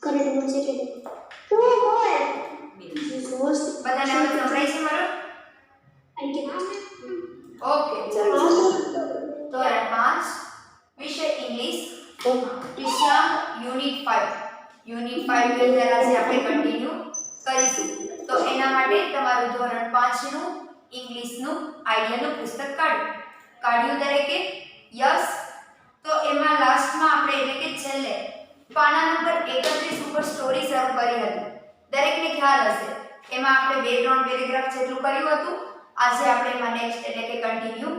Correct બોલશે કે two બોલ જીસસ બધાને હવે સંભળાય છે મારો? આઈ કે ઓકે ચલો ધોરણ 5 વિષય ઇંગ્લિશ વિષય યુનિટ 5 યુનિટ 5 ની અંદર આજે આપણે કન્ટિન્યુ કરીશું. તો એના માટે તમારું ધોરણ 5 નું ઇંગ્લિશ નું આઈડિયાનું પુસ્તક કાઢ્યું દરેકે? યસ. તો એમાં લાસ્ટમાં આપણે એટલે કે છેલ્લે પાના નંબર 31 ઉપર સ્ટોરી શરૂ કરી હતી. દરેકને ખ્યાલ હશે એમાં આપણે 2-3 પેરેગ્રાફ જેટલું કર્યું હતું. આજે આપણે એમાં નેક્સ્ટ એટલે કે કન્ટિન્યુ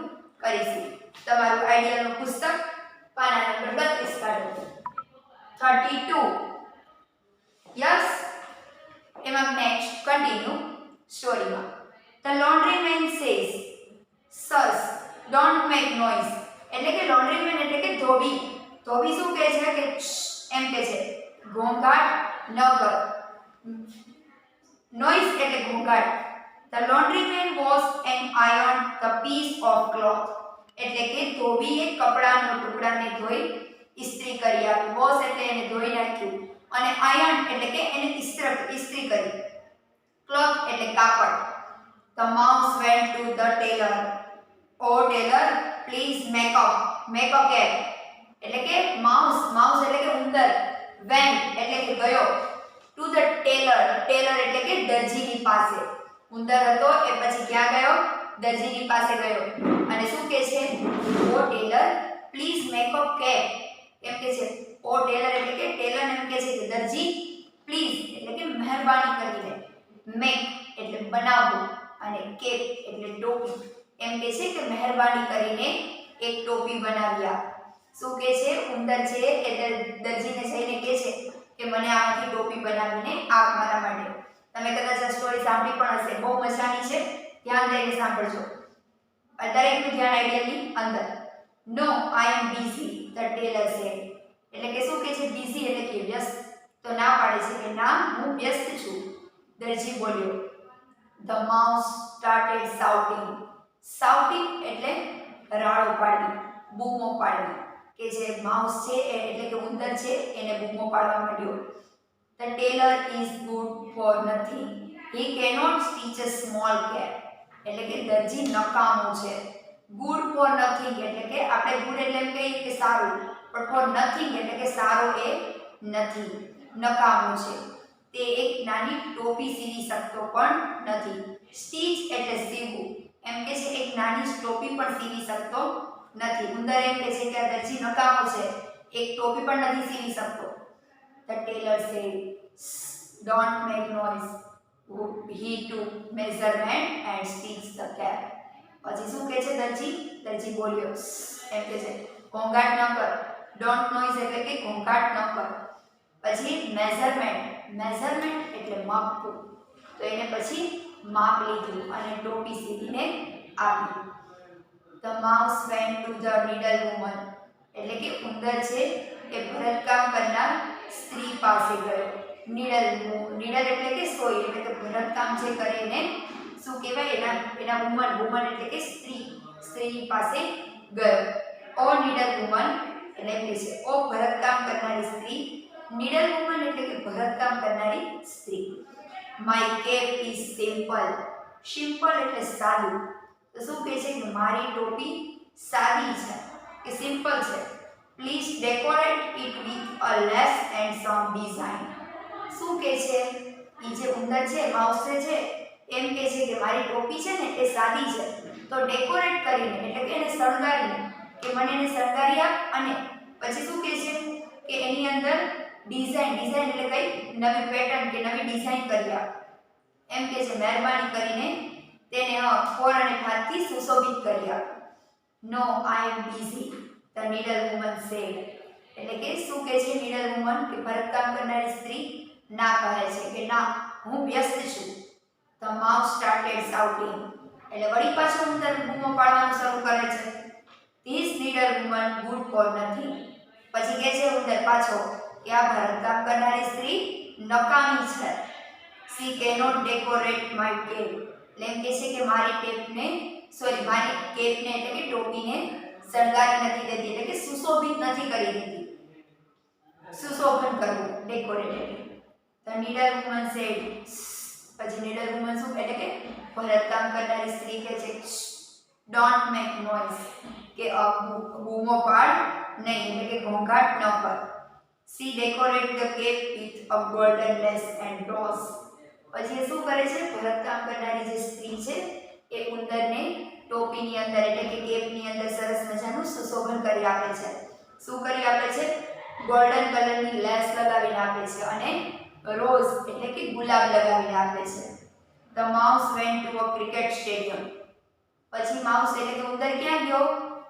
કરીશું. તમારું આઈડિયાનું પુસ્તક પાના નંબર 32 કાઢો. 32 યસ. એમાં નેક્સ્ટ કન્ટિન્યુ સ્ટોરીમાં. The laundryman says, "Sirs, don't make noise." એટલે કે laundryman એટલે કે ધોબી. ધોબી શું કહે છે કે એમ કહે છે ઘોંઘાટ ન કર. noise એટલે ઘોંઘાટ. The laundryman washed and ironed the piece of cloth. એટલે કે ધોબીએ કપડાનો ટુકડાને ધોઈ ઇસ્ત્રી કરી આપી. વોશ એટલે એને ધોઈ નાખ્યું અને આયર્ન એટલે કે એને ઇસ્ત્રી કરી. ક્લોથ એટલે કાપડ. The mouse went to the tailor. Oh tailor, please make a cap. એટલે કે mouse એટલે કે ઉંદર. went એટલે કે ગયો. to the tailor એટલે કે દરજીની પાસે. ઉંદર હતો એ પછી ક્યાં ગયો? દરજીની પાસે ગયો. અને શું કહે છે? Oh tailor, please make a cap. એમ કહે છે oh tailor એટલે કે ટેલર એમ કહે છે કે દરજી પ્લીઝ એટલે કે મહેરબાની કરીને. make એટલે બનાવવું અને કેપ એટલે ટોપી. એમ કહે છે કે મહેરબાની કરીને એક ટોપી બનાવી આપ. શું કહે છે? ઉંદર છે એટલે દરજીને જઈને કહે છે કે મને આમાંથી ટોપી બનાવીને આપ મારા માટે. તમે કદાચ આ સ્ટોરી સાંભળી પણ હશે. બહુ મજાની છે. ધ્યાન દઈને સાંભળજો. દરેકનું ધ્યાન આઈડિયાની અંદર. નો I am busy the Taylor sad. એટલે કે શું કહે છે? બિઝી એટલે કે વ્યસ્ત. તો ના પાડે છે કે ના હું વ્યસ્ત છું. દરજી બોલ્યો. The mouse started shouting. Shouting એટલે રાડો પાડવી, બૂમો પાડવી. કે જે માઉસ છે એટલે કે ઉંદર છે એને બૂમો પાડવા માંડ્યો. The tailor is good for nothing. He cannot stitch a small cap. એટલે કે દરજી નકામો છે. good for nothing એટલે કે આપણે good એટલે એમ કહીએ કે સારું, પણ for nothing એટલે કે સારો એ નથી, નકામો છે. તે એક નાની ટોપી સીવી શકતો પણ નથી. સ્ટીચ એટલે સીવવું. એમ કે છે એક નાની ટોપી પણ સીવી શકતો નથી. ઉંદર એમ કે છે કે આ દરજી નકામો છે, એક ટોપી પણ નથી સીવી શકતો. The tailor said, "Don't make noise." He took measurement and stitched the cap. પછી શું કહે છે દરજી? દરજી બોલ્યો એમ કે છે ઘોંઘાટ ન કર. ડોન્ટ નોઇઝ એટલે કે ઘોંઘાટ ન કર. પછી મેઝરમેન્ટ એટલે માપવું. તો એને પછી માપ લીધું અને ટોપી સીવીને આપી. The mouse went to the needle woman. એટલે કે ઉંદર છે એ ભરતકામ કરનાર સ્ત્રી પાસે ગયો. નીડલ એટલે કે સોય એટલે કે ભરતકામ જે કરે એને શું કહેવાય? એના વુમન એટલે કે સ્ત્રી પાસે ગયો. ઓ નીડલ વુમન એટલે એમ કે છે ઓ ભરતકામ કરનારી સ્ત્રી. નીડલ વુમન એટલે કે ભરતકામ કરનારી સ્ત્રી. My cap is simple. Simple એટલે સાદું. તો શું કહે છે કે મારી ટોપી સાદી છે કે સિમ્પલ છે. Please decorate it with a lace and some design. શું કહે છે? એ જે ઉંદર છે માઉસ છે એમ કહે છે કે મારી ટોપી છે ને એ સાદી છે, તો ડેકોરેટ કરીને એટલે કે એને શણગારીને કે મને એને શણગારી આપ. અને પછી શું કહે છે કે એની અંદર ડિઝાઇન એટલે કઈ નવી પેટર્ન કે નવી ડિઝાઇન કરી આપ. એમ કહે છે મહેરબાની કરીને તેને ફોર અને હાથથી સુશોભિત કરી આપ. No I am busy the needle woman said. એટલે કે શું કહે છે નીડલ વુમન કે ભરતકામ કરનારી સ્ત્રી ના કહે છે કે ના હું વ્યસ્ત છું. The mouse started shouting. એટલે વળી પાછો ઉંદર બૂમો પાડવાનું શરૂ કરે છે. This needle woman good for nothing. પછી કહે છે ઉંદર પાછો કે આ ભરતકામ કરનારી સ્ત્રી નકામી છે. She cannot decorate my cape. એટલે એમ કહે છે કે મારી કેપને એટલે કે ટોપીને શણગારી નથી દેતી, એટલે કે સુશોભિત નથી કરી દેતી. સુશોભન કરવું. decorated. The needlewoman said, પછી needlewoman શું એટલે કે ભરતકામ કરનારી સ્ત્રી કહે છે, ડોન્ટ મેક નોઇઝ, કે બૂમો પાડ નહીં, એટલે કે ઘોંઘાટ ન કર. She decorated the cake with a golden lace and rose. પછી એ શું કરે છે, ભરતકામ કરનારી જે સ્ત્રી છે એ ઉંદરને ટોપીની અંદર એટલે કે કેપની અંદર સરસ મજાનું સુશોભન કરી આપે છે. શું કરી આપે છે? ગોલ્ડન કલરની લેસ લગાવીને આપે છે અને રોઝ એટલે કે ગુલાબ લગાવીને આપે છે. The mouse went to a cricket stadium. પછી માઉસ એટલે કે ઉંદર ક્યાં ગયો?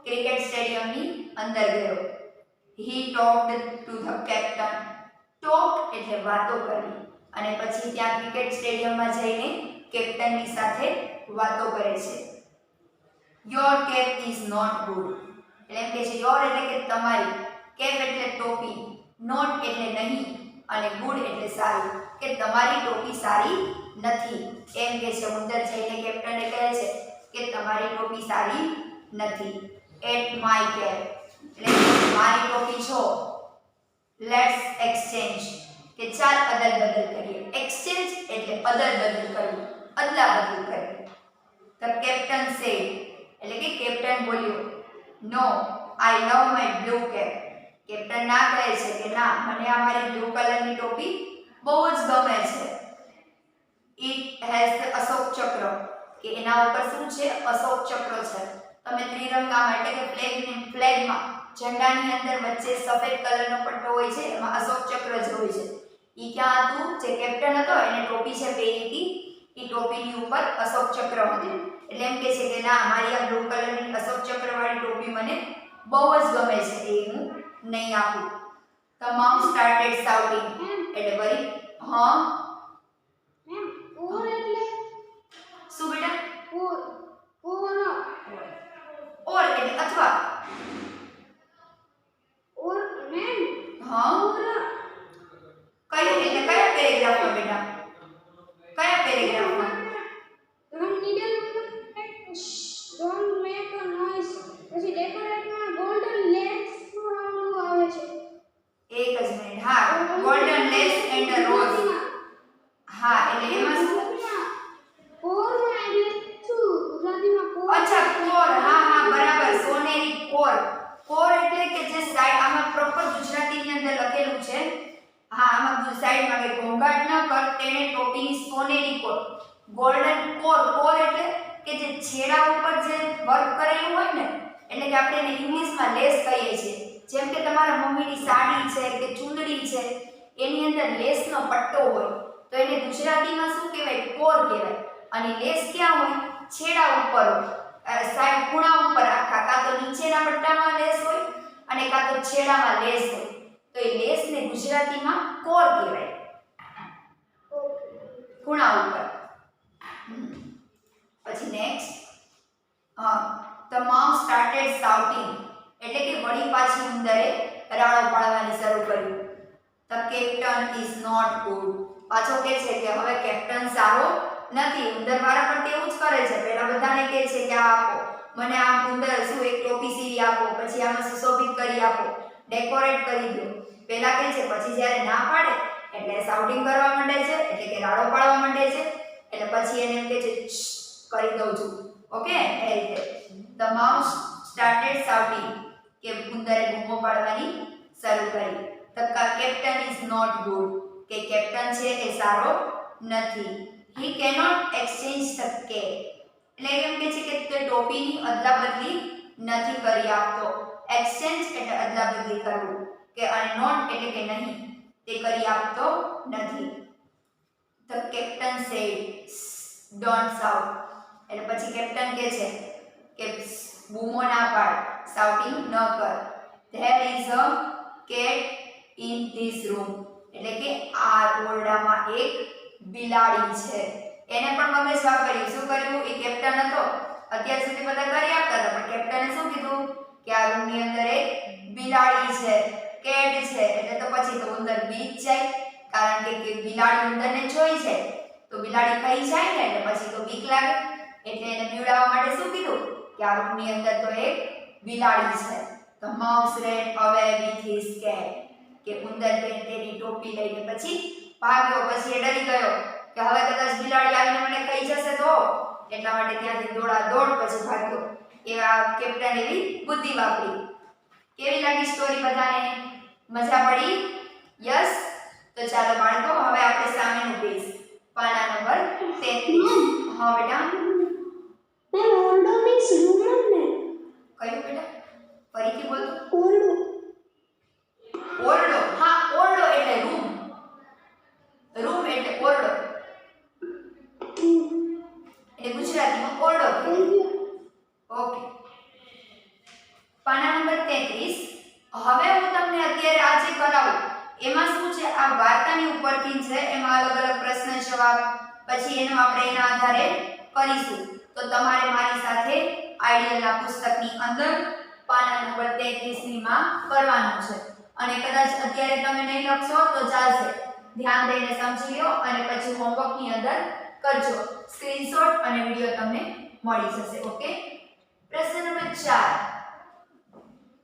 ક્રિકેટ સ્ટેડિયમની અંદર ગયો. He talked to the captain. Talk એટલે વાતો કરવી, અને પછી ત્યાં ક્રિકેટ સ્ટેડિયમમાં જઈને કેપ્ટનની સાથે વાતો કરે છે. Your cap is not good. એટલે એમ કે છે યોર એટલે કે તમારી, કેપ એટલે ટોપી, નોટ એટલે નહીં, અને ગુડ એટલે સારી, કે તમારી ટોપી સારી નથી. એમ કે છે ઉંદર જઈને કેપ્ટનને કહે છે કે તમારી ટોપી સારી નથી. At my cap એટલે મારી ટોપી છો. Let's exchange કે ચાલ અદલ બદલ કરીએ. એક્સચેન્જ એટલે અદલ બદલ કરવું, અદલા બદલ કરવી. The captain said એટલે કે કેપ્ટન બોલ્યો, no I love my blue cap. Captain ના કહે છે કે ના, મને આ મારી બ્લુ કલરની ટોપી બહુ જ ગમે છે. It has the અશોક ચક્ર, કે એના ઉપર શું છે? અશોક ચક્ર છે. તમે ત્રિરંગામાં એટલે કે ફ્લેગમાં ઝંડાની અંદર વચ્ચે સફેદ કલરનો પટ્ટો હોય છે, એમાં અશોક ચક્ર જ હોય છે. ઈ ક્યાં હતું? જે કેપ્ટન હતો એને ટોપી છે પહેરી હતી, ઈ ટોપીની ઉપર અશોક ચક્ર હતું. એટલે એમ કહે છે કે ના, મારી આ બ્લુ કલરની અશોક ચક્રવાળી ટોપી મને બહુ જ ગમે છે, એ હું નહીં આપું. The mouse started shouting એટલે વળી હા ઓર એટલે શું બેટા? ઓર ઓર એટલે અથવા. ઓર મેન હા ઓર કયું એટલે કયા પેરેગ્રાફમાં બેટા? કયા પેરેગ્રાફમાં? don't make a noise. પછી ડેકોરેટમાં ગોલ્ડન લેસ નું આવે છે. એક જ મિનિટ. હા, ગોલ્ડન લેસ એન્ડ રોઝ. હા એટલે એમાં શું? કોરમાં એટલે શું? ગુજરાતીમાં કોર. અચ્છા, કોર. હા હા બરાબર, સોનેરી કોર. કોર એટલે કે જે સાઈડ આમાં પ્રોપર ગુજરાતીની અંદર લખેલું છે. હા, આમાં સાઈડમાં કે ઘોંઘાટ ન કર તેને ટોપીની સોનેરી કોર. Golden core. કોર એટલે કે જે છેડા ઉપર જે વર્ક કરેલું હોય ને, એટલે કે આપણે એને ઇંગ્લિશમાં લેસ કહીએ છીએ. જેમ કે તમારા મમ્મીની સાડી છે કે ચૂંદડી છે, એની અંદર લેસનો પટ્ટો હોય, તો એને ગુજરાતીમાં શું કહેવાય? કોર કહેવાય. અને લેસ ક્યાં હોય? છેડા ઉપર હોય, સાઈડ ખૂણા ઉપર આખા, કાં તો નીચેના પટ્ટામાં લેસ હોય અને કાં તો છેડામાં લેસ હોય, તો એ લેસને ગુજરાતીમાં કોર કહેવાય, ખૂણા ઉપર. પછી next, the mouse started shouting એટલે કે વળી પાછી ઉંદરે રાડો પાડવાની શરૂ કર્યું. The captain is not good. પાછો કહે છે કે હવે કેપ્ટન સારો નથી. ઉંદર વારંવાર તેવું જ કરે છે. પહેલા બધાને કહે છે કે આ આપો મને, આ ઉંદર શું એક ટોપી સીવી આપો, પછી આમાં સુશોભિત કરી આપો, ડેકોરેટ કરી દો. પહેલા કહે છે, પછી જ્યારે ના પાડે એટલે શાઉટિંગ કરવા માંડે છે, એટલે કે રાડો પાડવા માંડે છે. એટલે પછી એને એમ કહે છે કરી દઉં છું. ઓકે, એ રીતે. The mouse started shouting કે ઉંદરે બૂમો પાડવાની શરૂ કરી. The captain is not good કે કેપ્ટન છે એ સારો નથી. He cannot exchange the cap એટલે એમ કહે છે કે તે ટોપીની અદલાબદલી નથી કરી આપતો. એક્સચેન્જ એટલે અદલાબદલી કરવું, કે અને નોટ એટલે કે નહીં, તે કરી આપતો નથી. The captain said don't shout એટલે પછી કેપ્ટન કહે છે કે બૂમો ના પાડ, શાઉટિંગ ન કર. There is a cat in this room એટલે કે આ ઓરડામાં એક બિલાડી છે. એને પણ મગજ વાપર્યું. શું કર્યું? એ કેપ્ટન હતો, અત્યાર સુધી બધા કરી આપતા હતા, પણ કેપ્ટને શું કીધું કે આ રૂમની અંદર એક બિલાડી છે, કેટ છે. એટલે તો પછી તો ઉંદર બીક જાય, કારણ કે બિલાડી ઉંદરને જોઈ છે તો બિલાડી ખાઈ જાય ને, એટલે પછી તો બીક લાગે. એટલે એને બીવડાવવા માટે શું કીધું કે આ રૂમની અંદર તો એક બિલાડી છે. The mouse ran away with his cat કે ઉંદર બેન તેની ટોપી લઈને પછી ભાગ્યો. પછી એ ડરી ગયો કે હવે કદાચ બિલાડી આવીને મને ખાઈ જશે તો, એટલા માટે ત્યાંથી દોડ પછી ભાગ્યો. એવા કેપ્ટન એવી બુદ્ધિ વાપરી. કેવી લાગી સ્ટોરી બધાને? મજા પડી? યસ. તો ચાલો બાળકો, હવે આપણે સામેનું પેજ પાના નંબર 33. હા બેટા. મેં ઓરડો મીન્સ રૂમ ને. કયું બેટા? ફરીથી બોલ. ઓરડો. ઓરડો. હા, ઓરડો એટલે રૂમ. રૂમ એટલે ઓરડો. એટલે ગુજરાતીમાં ઓરડો. ઓકે. પાના નંબર 33. હવે હું તમને અત્યારે આ જે કરાવું એમાં શું છે, આ વાર્તાની ઉપરથી છે, એમાં અલગ અલગ પ્રશ્ન જવાબ પછી એનો આપણે એના આધારે કરીશું. તો તમારે મારી સાથે આઈડિયલના પુસ્તકની અંદર પાના નંબર 33 ની માં કરવાનું છે. અને કદાચ અત્યારે તમે નહીં લખશો તો ચાલશે, ધ્યાન દઈને સમજી લો અને પછી હોમવર્કની અંદર કરજો. સ્ક્રીનશોટ અને વિડિયો તમને મળી જશે. ઓકે. પ્રશ્ન number 4.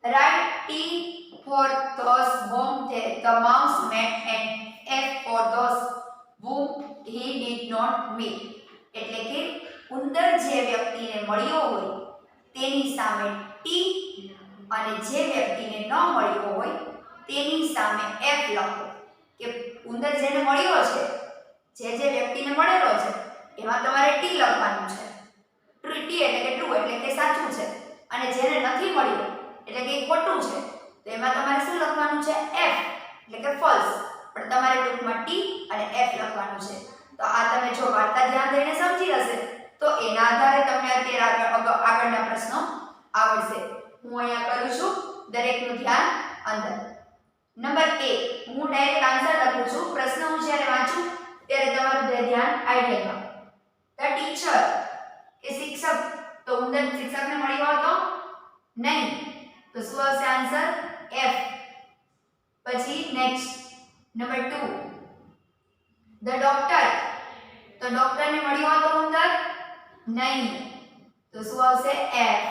Write T for those whom the mouse met and F for those whom he did not meet. એટલે કે ઉંદર જે વ્યક્તિને મળ્યો હોય તેની સામે T અને જે વ્યક્તિને ન મળ્યો હોય તેની સામે F લખો. કે ઉંદર જેને મળ્યો છે, જે વ્યક્તિને મળેલો છે એમાં તમારે T લખવાનું છે. T એટલે કે ટ્રુ એટલે કે સાચું છે, અને જેને નથી મળ્યો એટલે કે ખોટું છે તો એમાં તમારે શું લખવાનું છે? F એટલે કે ફોલ્સ. પણ તમારે ટૂંકમાં T અને F લખવાનું છે. તો આ તમે જો વાર્તા ધ્યાન દઈને સમજી હશે તો એના આધારે તમને અત્યારે આગળના પ્રશ્નો આવડશે. હું અહીંયા કરું છું, દરેકનું ધ્યાન અંદર. નંબર 1 હું ડાયરેક્ટ આન્સર લખું છું. પ્રશ્ન હું જ્યારે વાંચું ત્યારે તમારું ધ્યાન આઈડિયલમાં. ધ ટીચર કે શિક્ષક, તો ઉંદર શિક્ષકને મળ્યો હતો નહીં, તો શું આવશે આન્સર? F. પછી નેક્સ્ટ નંબર 2 ધ ડોક્ટર, તો ડોક્ટરને મળ્યો હતો ઉંદર નહીં, તો શું આવશે? F.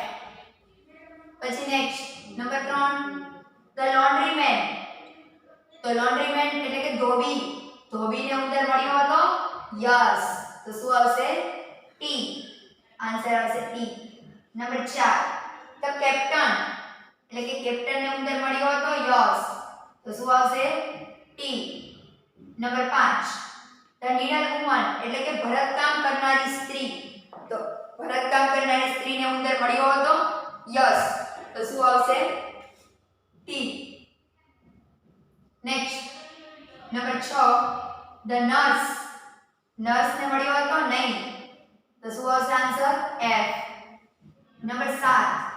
પછી નેક્સ્ટ નંબર 3 ધ લોન્ડ્રીમેન, તો લોન્ડ્રીમેન એટલે કે ધોબી, ધોબીને ઉંદર મળ્યો હતો? યસ, તો શું આવશે? T. આન્સર આવશે T. નંબર 4 ધ કેપ્ટન, એટલે કે કેપ્ટનને ઉંદર મળ્યો હતો? યસ, તો શું આવશે? T. Number 5 the needle woman, એટલે કે ભરતકામ કરનારી સ્ત્રી, તો ભરતકામ કરનારી સ્ત્રીને ઉંદર મળ્યો હતો? યસ, તો શું આવશે? T. Next number 6 the nurse, નર્સને મળ્યો હતો નહીં, તો શું આવશે આન્સર? F. નંબર 7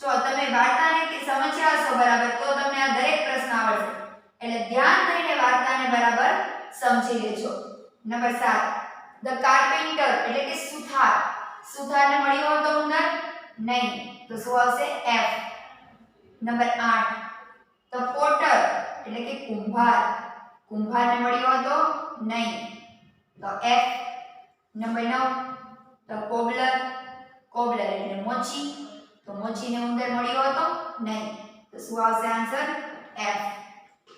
જો તમે વાર્તાને કે સમજ્યા હશો બરાબર તો તમને આ દરેક પ્રશ્ન આવડશે. એટલે ધ્યાન દઈને વાર્તાને બરાબર સમજી લેજો. નંબર 7 ધ કાર્પેન્ટર, એટલે કે સુથાર, સુથારને મળ્યો હતો ઉંદર? નહીં, તો શું આવશે? F. નંબર 8 ધ પોટર, એટલે કે કુંભાર, કુંભારને મળ્યો હતો? નહીં, તો F. Number 9 the cobbler, cobbler એટલે મોચી, તો મોચીને ઉંદર મળ્યો હતો? નહીં, તો શું આવશે આન્સર? F.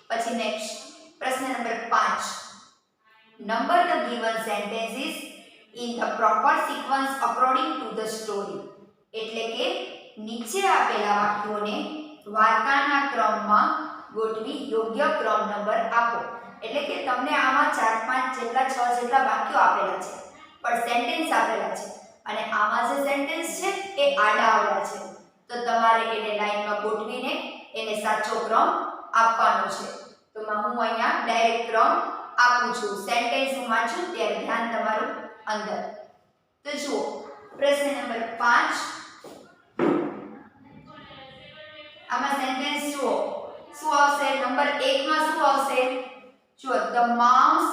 પછી નેક્સ્ટ પ્રશ્ન number 5 number the given sentences in the proper sequence according to the story. એટલે કે નીચે આપેલા વાક્યોને વાર્તાના ક્રમમાં ગોઠવી યોગ્ય ક્રમ નંબર આપો. એટલે કે તમને આમાં 4 5 જેટલા 6 જેટલા વાક્યો આપેલા છે, પણ સેન્ટેન્સ આપેલા છે, અને આમાં જે સેન્ટેન્સ છે એ આડાઅવળા છે, તો તમારે એને લાઈનમાં ગોઠવીને એને સાચો ક્રમ આપવાનો છે. તો હું અહીંયા ડાયરેક્ટ ક્રમ આપું છું. સેન્ટેન્સ હું વાંચું ત્યારે ધ્યાન તમારું અંદર. તો જુઓ પ્રશ્ન નંબર 5, આમાં સેન્ટેન્સ જુઓ શું આવશે? નંબર 1 માં શું આવશે? જુઓ the mouse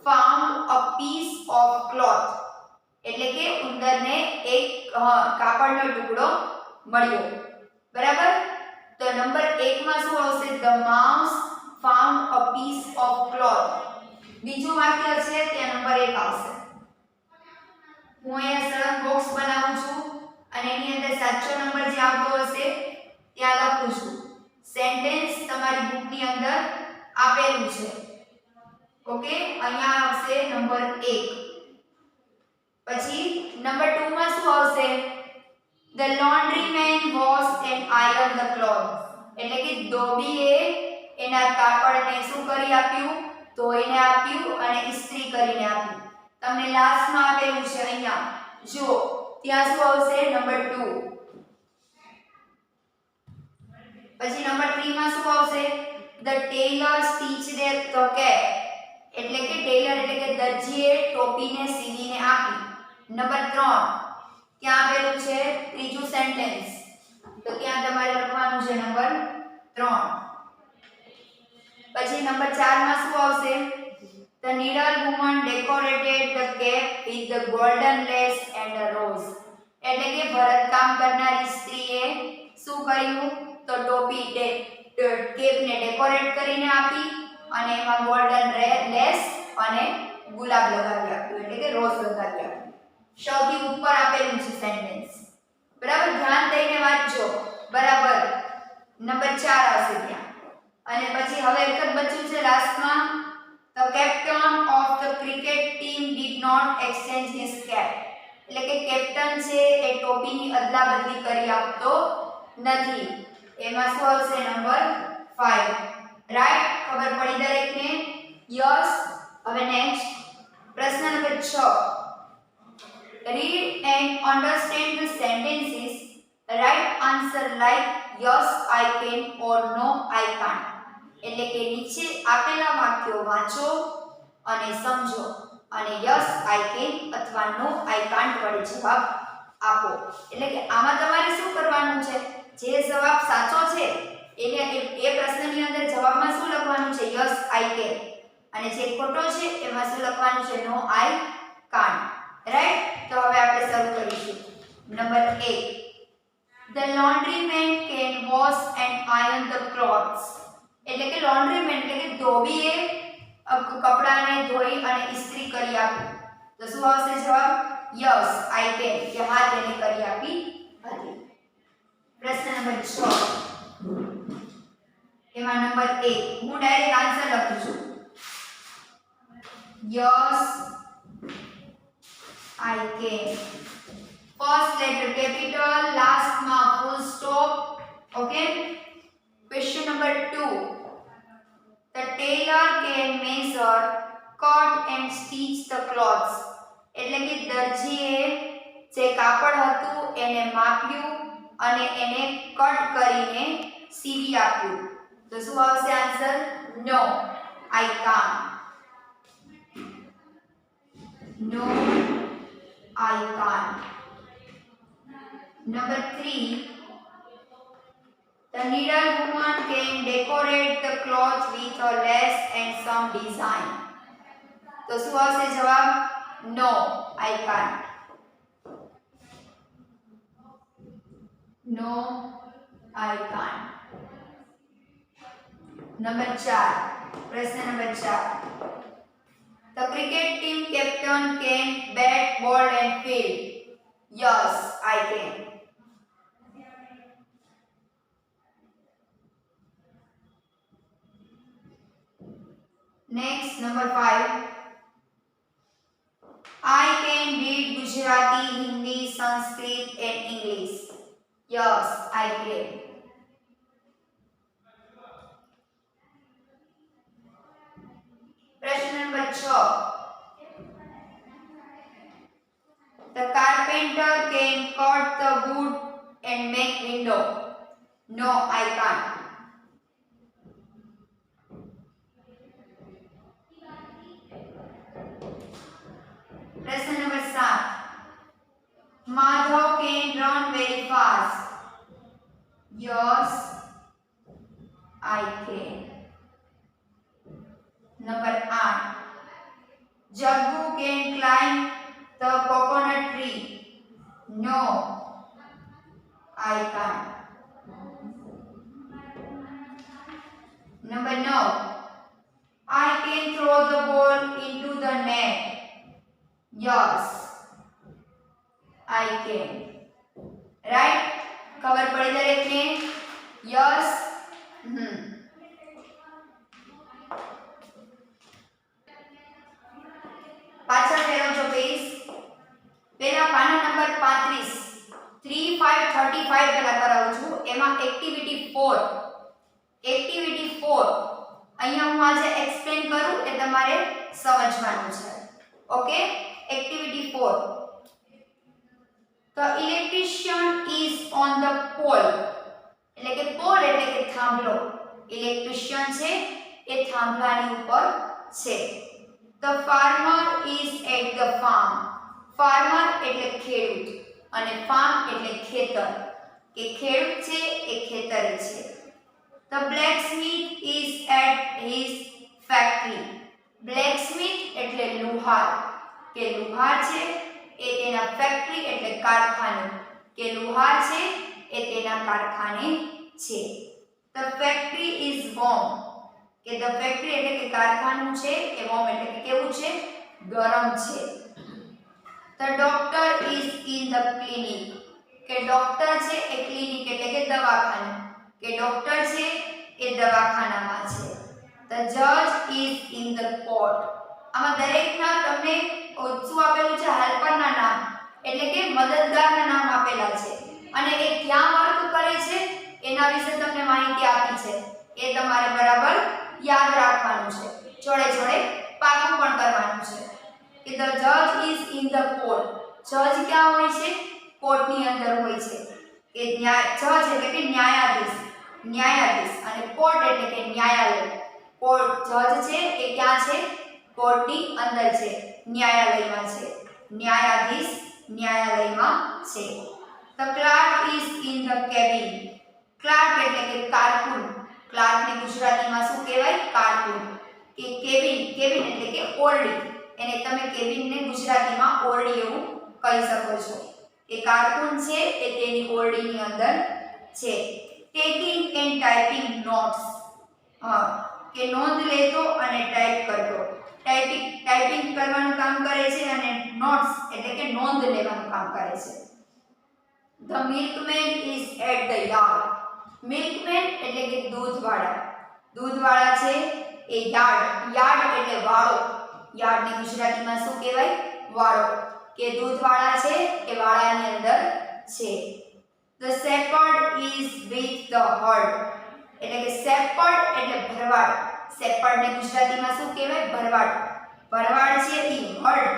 found a piece of cloth, એટલે કે ઉંદરને એક કાપડનો ટુકડો મળ્યો, બરાબર? તો નંબર 1 માં શું આવશે? The mouse found a piece of cloth. બીજું વાક્ય છે ત્યાં નંબર 1 આવશે. હું અહીંયા સરળ બોક્સ બનાવું છું અને એની અંદર સાચો નંબર જે આવતો હશે ત્યાં લખું છું. સેન્ટેન્સ તમારી બુકની અંદર આપેલું છે. ઓકે, અહીંયા આવશે નંબર 1. પછી નંબર 2 માં શું આવશે? The laundry man washed and ironed the clothes. એટલે કે ધોબીએ એના કાપડને શું કરી આપ્યું? ધોઈને આપ્યું અને ઇસ્ત્રી કરીને આપ્યું. તમને લાસ્ટમાં આપેલું છે અહીંયા જુઓ, ત્યાં શું આવશે? નંબર 2. પછી નંબર 3 માં શું આવશે? The tailor stitched the cap. એટલે કે ટેલર એટલે કે દરજીએ ટોપીને સીવીને આપી. નંબર 3 ક્યાં આપેલું છે? ત્રીજું સેન્ટેન્સ, તો ત્યાં તમારે લખવાનું છે નંબર 3. પછી નંબર 4 માં શું આવશે? The needle woman decorated the cap with the golden lace and a rose. એટલે કે ભરતકામ કરનારી સ્ત્રીએ શું કર્યું? તો ટોપી કેપને ડેકોરેટ કરીને આપી અને એમાં ગોલ્ડન લેસ અને ગુલાબ લગાવી આપ્યું, એટલે કે રોઝ લગાવી આપ્યું. સૌથી ઉપર આપેલું છે સેન્ટેન્સ. બરાબર, ધ્યાન દઈને વાંચજો. બરાબર, નંબર 4 આવશે ત્યાં. અને પછી હવે એક જ બચ્યું છે લાસ્ટમાં. The captain of the cricket team did not exchange his cap. એટલે કે કેપ્ટન છે એ ટોપીની અદલાબદલી કરી આપતો નથી. એમાં શું આવશે? નંબર 5. રાઈટ, ખબર પડી દરેકને? યસ. હવે નેક્સ્ટ પ્રશ્ન number 6. Read and understand the sentences. Write answer like yes I can or no I can't. એટલે કે નીચે આપેલા વાક્યો વાંચો અને સમજો અને yes I can અથવા no I can't વડે જવાબ આપો. એટલે કે આમાં તમારે શું કરવાનું છે? જે જવાબ સાચો છે એને એ પ્રશ્નની અંદર જવાબમાં શું લખવાનું છે? yes I can. અને જે ખોટો છે એમાં શું લખવાનું છે? no I can't. રાઈટ, તો હવે આપણે શરૂ કરીશું. Number 1. The laundryman can wash and iron the clothes. એટલે કે laundryman એટલે કે ધોબીએ કપડાને ધોઈ અને ઇસ્ત્રી કરી આપી. તો શું આવશે જવાબ? yes I can, કે હા તેને કરી આપી હતી. પ્રશ્ન નંબર 6. એમાં નંબર 1 હું ડાયરેક્ટ આન્સર લખું છું. yes I can. First letter capital, last ma full stop. Okay. Question number 2. The tailor can measure, cut and stitch the clothes. એટલે કે દરજીએ જે કાપડ હતું એને માપ્યું અને એને કટ કરીને સીવી આપ્યું. તો શું આવશે answer? No I can't. No I can't. Number 3. The needle woman can decorate the cloth with a lace and some design. તો શું આવશે જવાબ? No I can't. No I can't. Number 4. પ્રશ્ન number 4. The cricket team captain can bat, ball and field. Yes I can. Next, number 5. I can read Gujarati, Hindi, Sanskrit and English. Yes, I can. प्रश्न number 6. The carpenter can cut the wood and make window. No, I can't. प्रश्न number 7. Madhav can run very fast. Yes, I can. Number 8. Jaggu can climb the coconut tree. No, I can't. Number 9. I can throw the ball into the net. Yes, I can. Right? ખબર પડી દરેકને? Yes. Explain કરું એ તમારે સમજવાનું છે. Okay, activity 4. The electrician is on the pole. એટલે કે pole એટલે કે થાંભલો. ઇલેક્ટ્રિશિયન છે એ થાંભલાની ઉપર છે. The farmer is at the farm. farmer એટલે ખેડૂત અને farm એટલે ખેતર, કે ખેડૂત છે એ ખેતરે છે. The blacksmith is at his factory. blacksmith એટલે લુહાર, કે લુહાર છે એ તેના ફેક્ટરી એટલે કારખાનું, કે લુહાર છે એ તેના કારખાને છે. The factory is warm. કે the factory એટલે કે કારખાનું છે એ warm એટલે કે કેવું છે? ગરમ છે. The doctor is in the clinic. કે ડોક્ટર છે એ ક્લિનિક એટલે કે દવાખાનું, કે ડોક્ટર છે એ દવાખાનામાં છે. The judge is in the court. આમાં દરેકના તમને શું આપેલું છે? હેલ્પરના નામ એટલે કે મદદગારના નામ આપેલા છે અને એ ક્યાં વર્ક કરે છે એના વિશે તમને માહિતી આપી છે. એ તમારે બરાબર યાદ રાખવાનું છે, જોડે જોડે પાકું પણ કરવાનું છે કે the judge is in the court. જજ ક્યાં હોય છે? કોર્ટની અંદર હોય છે. કે જજ એટલે કે ન્યાયાધીશ અને કોર્ટ એટલે કે ન્યાયાલય. કોર્ટ જજ છે એ ક્યાં છે? કોર્ટની અંદર છે, ન્યાયાલયમાં છે. ન્યાયાધીશ ન્યાયાલયમાં છે. The clerk is in the cabin. Clerk એટલે કે કારકુન. ક્લાર્કને ગુજરાતીમાં શું કહેવાય? કારકુન. કે કેબિન એટલે કે ઓરડી, એને તમે કેબિનને ગુજરાતીમાં ઓરડી એવું કહી શકો છો. કે કારકુન છે એ તેની ઓરડીની અંદર છે. Taking and typing notes. કે નોંધ લેતો અને ટાઈપ કરતો. ટાઈપિંગ કરવાનું કામ કરે છે અને નોટ્સ એટલે કે નોંધ લેવાનું કામ કરે છે. The milkman is at the yard. Milkman એટલે કે દૂધવાળા છે એ યાર્ડ એટલે વાળો. યાર્ડને ગુજરાતીમાં શું કહેવાય? વાળો. કે દૂધવાળા છે એ વાળાની અંદર છે. The shepherd is with the herd. એટલે કે shepherd એટલે ભરવાડ. shepherdને ગુજરાતીમાં શું કહેવાય? ભરવાડ. ભરવાડ છે એ હર્ડ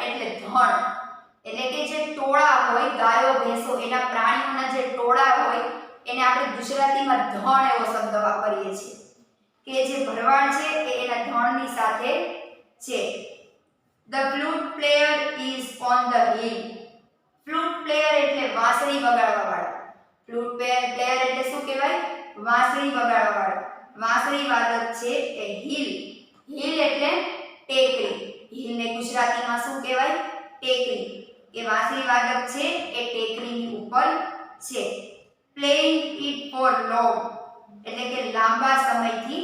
એટલે ધણ, એટલે કે જે ટોળા હોય ગાયો ભેંસો એના પ્રાણીઓના જે ટોળા હોય એને આપણે ગુજરાતીમાં ધણ એવો શબ્દ વાપરીએ છીએ. કે જે ભરવાડ છે એ એના ધણની સાથે છે. The flute player is on the hill. flute player એટલે વાંસળી વગાડવાવાળા. flute player એટલે શું કહેવાય? વાંસળી વગાડવાવાળા. વાંસળી વાદક છે એ hill એટલે ટેકરી. હિલને ગુજરાતીમાં શું કહેવાય? ટેકરી. કે વાંસળી વાદક છે એ ટેકરીની ઉપર છે. Playing it for long એટલે કે લાંબા સમયથી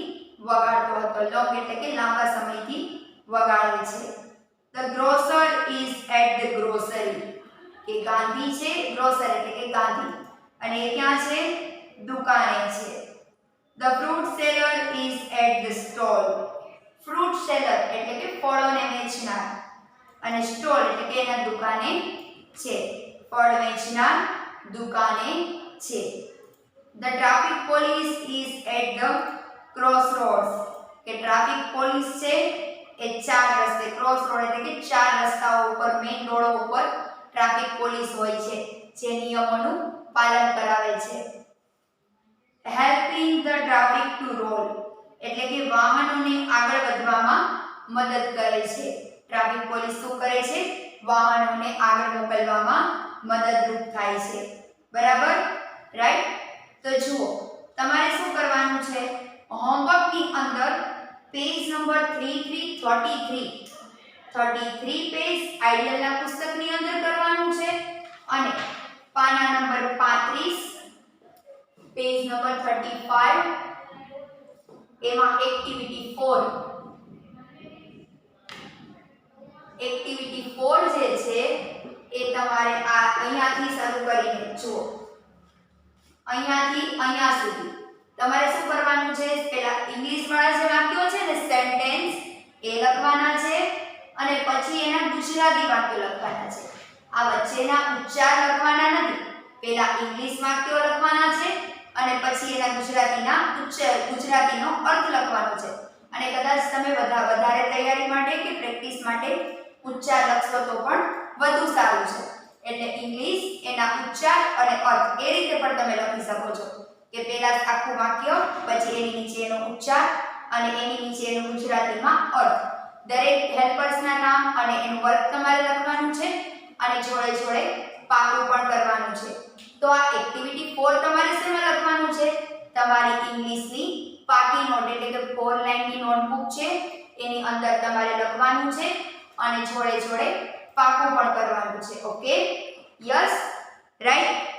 વગાડતો હતો. long એટલે કે લાંબા સમયથી વગાડે છે. The grocer is at the grocery. કે ગાંધી છે, ગ્રોસર એટલે કે ગાંધી, અને એ ક્યાં છે? દુકાને છે. The fruit seller is at the stall. fruit seller એટલે કે ફળોને વેચનાર અને સ્ટોલ એટલે કે એના દુકાને છે. ફળ વેચનાર દુકાને છે. The traffic police is at the crossroads. કે ટ્રાફિક પોલીસ છે એ ચાર રસ્તે, ક્રોસ રોડ એટલે કે ચાર રસ્તાઓ ઉપર, મેઇન રોડો ઉપર ટ્રાફિક પોલીસ હોય છે જે નિયમોનું પાલન કરાવે છે. Helping the traffic to rule એટલે કે વાહનોને આગળ વધવામાં મદદ કરે છે. ટ્રાફિક પોલીસ શું કરે છે? વાહનોને આગળ મોકલવામાં મદદરૂપ થાય છે. બરાબર? રાઈટ? તો જુઓ, તમારે શું કરવાનું છે? હોમવર્કની અંદર પેજ નંબર 33 પેજ આઈડિયલના પુસ્તકની અંદર કરવાનું છે અને પાના નંબર 35 પેજ નંબર 35 એમાં એક્ટિવિટી 4 જે છે એ તમારે આ અહીંયાથી શરૂ કરીને જુઓ, અહીંયાથી અહીંયા સુધી તમારે શું કરવાનું છે? પહેલા ઇંગ્લિશ વાળા જે વાક્યો છે ને સેન્ટેન્સ એ લખવાના છે અને પછી એના ગુજરાતી વાક્યો લખવાના છે. આ વચ્ચેના ઉચ્ચાર લખવાના નથી. પહેલા ઇંગ્લિશ વાક્યો લખવાના છે અને પછી એના ગુજરાતીનો અર્થ લખવાનો છે. કદાચ તમે વધારે તૈયારી માટે કે પ્રેક્ટિસ માટે ઉચ્ચાર લખશો તો પણ વધુ સારું છે. એટલે ઇંગ્લિશ એના ઉચ્ચાર અને અર્થ એ રીતે પણ તમે લખી શકો છો કે પહેલા આખું વાક્ય, પછી એની નીચે એનો ઉચ્ચાર અને એની નીચે એનો ગુજરાતીમાં અર્થ. દરેક હેલ્પર્સના નામ અને એનું વર્ક તમારે લખવાનું છે અને જોડે જોડે પાકું પણ કરવાનું છે. તો આ એક્ટિવિટી 4 તમારે શેમાં લખવાનું છે? તમારી ઇંગ્લિશની પાકી નોટ એટલે કે 4 લાઇનની નોટબુક છે એની અંદર તમારે લખવાનું છે અને જોડે જોડે પાકું પણ કરવાનું છે. Okay, yes, right.